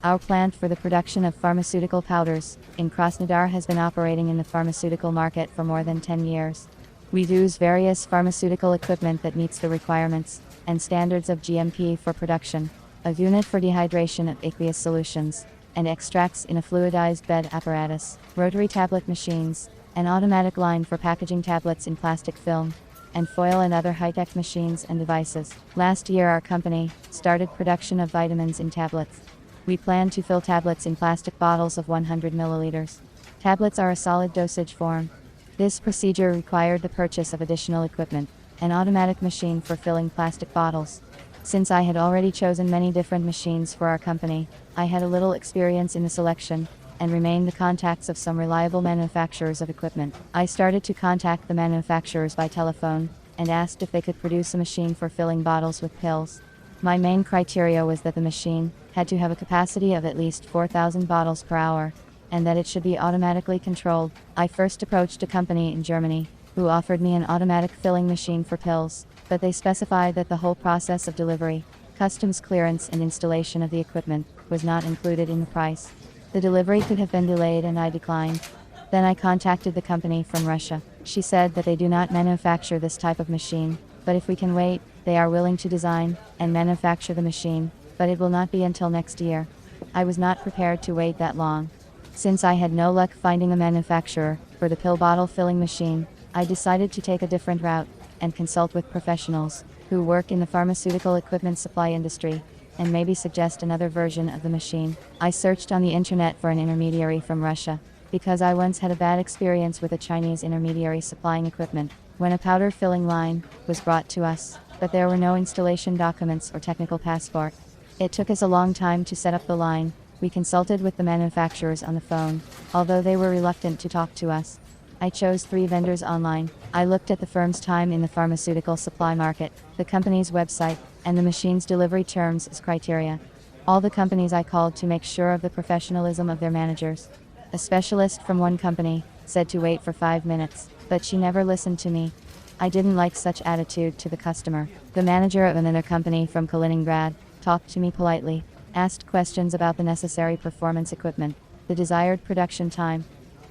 Our plant for the production of pharmaceutical powders in Krasnodar has been operating in the pharmaceutical market for more than 10 years. We use various pharmaceutical equipment that meets the requirements and standards of GMP for production, a unit for dehydration of aqueous solutions, and extracts in a fluidized bed apparatus, rotary tablet machines, an automatic line for packaging tablets in plastic film, and foil and other high-tech machines and devices. Last year our company started production of vitamins in tablets. We plan to fill tablets in plastic bottles of 100 milliliters. Tablets are a solid dosage form. This procedure required the purchase of additional equipment, an automatic machine for filling plastic bottles. Since I had already chosen many different machines for our company, I had a little experience in the selection, and remained the contacts of some reliable manufacturers of equipment. I started to contact the manufacturers by telephone, and asked if they could produce a machine for filling bottles with pills. My main criteria was that the machine had to have a capacity of at least 4,000 bottles per hour, and that it should be automatically controlled. I first approached a company in Germany, who offered me an automatic filling machine for pills, but they specified that the whole process of delivery, customs clearance and installation of the equipment was not included in the price. The delivery could have been delayed and I declined. Then I contacted the company from Russia. She said that they do not manufacture this type of machine, but if we can wait, they are willing to design and manufacture the machine, but it will not be until next year. I was not prepared to wait that long. Since I had no luck finding a manufacturer for the pill bottle filling machine, I decided to take a different route and consult with professionals who work in the pharmaceutical equipment supply industry, and maybe suggest another version of the machine. I searched on the internet for an intermediary from Russia, because I once had a bad experience with a Chinese intermediary supplying equipment, when a powder filling line was brought to us, but there were no installation documents or technical passport. It took us a long time to set up the line. We consulted with the manufacturers on the phone, although they were reluctant to talk to us. I chose 3 vendors online. I looked at the firm's time in the pharmaceutical supply market, the company's website, and the machine's delivery terms as criteria. All the companies I called to make sure of the professionalism of their managers. A specialist from one company said to wait for 5 minutes, but she never listened to me. I didn't like such attitude to the customer. The manager of another company from Kaliningrad talked to me politely, asked questions about the necessary performance equipment, the desired production time.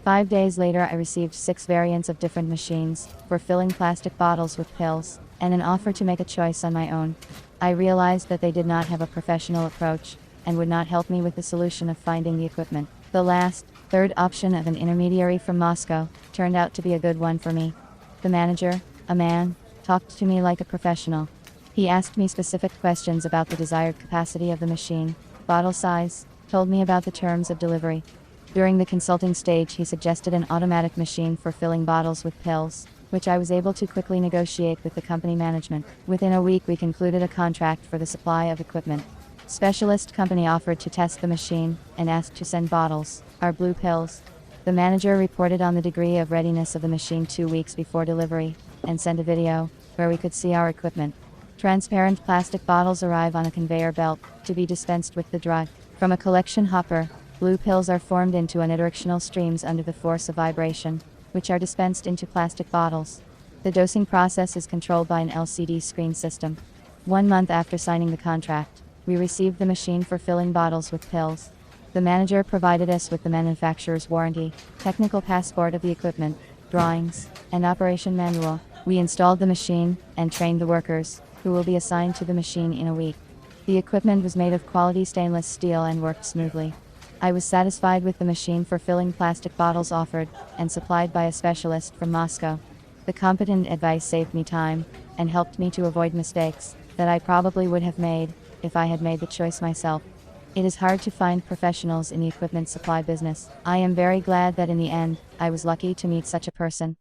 5 days later I received 6 variants of different machines for filling plastic bottles with pills, and an offer to make a choice on my own. I realized that they did not have a professional approach, and would not help me with the solution of finding the equipment. The last, third option of an intermediary from Moscow turned out to be a good one for me. The manager, a man, talked to me like a professional. He asked me specific questions about the desired capacity of the machine, bottle size, told me about the terms of delivery. During the consulting stage he suggested an automatic machine for filling bottles with pills, which I was able to quickly negotiate with the company management. Within a week we concluded a contract for the supply of equipment. Specialist company offered to test the machine, and asked to send bottles, our blue pills. The manager reported on the degree of readiness of the machine 2 weeks before delivery, and sent a video, where we could see our equipment. Transparent plastic bottles arrive on a conveyor belt, to be dispensed with the drug. From a collection hopper, blue pills are formed into unidirectional streams under the force of vibration, which are dispensed into plastic bottles. The dosing process is controlled by an LCD screen system. 1 month after signing the contract, we received the machine for filling bottles with pills. The manager provided us with the manufacturer's warranty, technical passport of the equipment, drawings, and operation manual. We installed the machine, and trained the workers, who will be assigned to the machine in a week. The equipment was made of quality stainless steel and worked smoothly. I was satisfied with the machine for filling plastic bottles offered, and supplied by a specialist from Moscow. The competent advice saved me time, and helped me to avoid mistakes that I probably would have made if I had made the choice myself. It is hard to find professionals in the equipment supply business. I am very glad that in the end, I was lucky to meet such a person.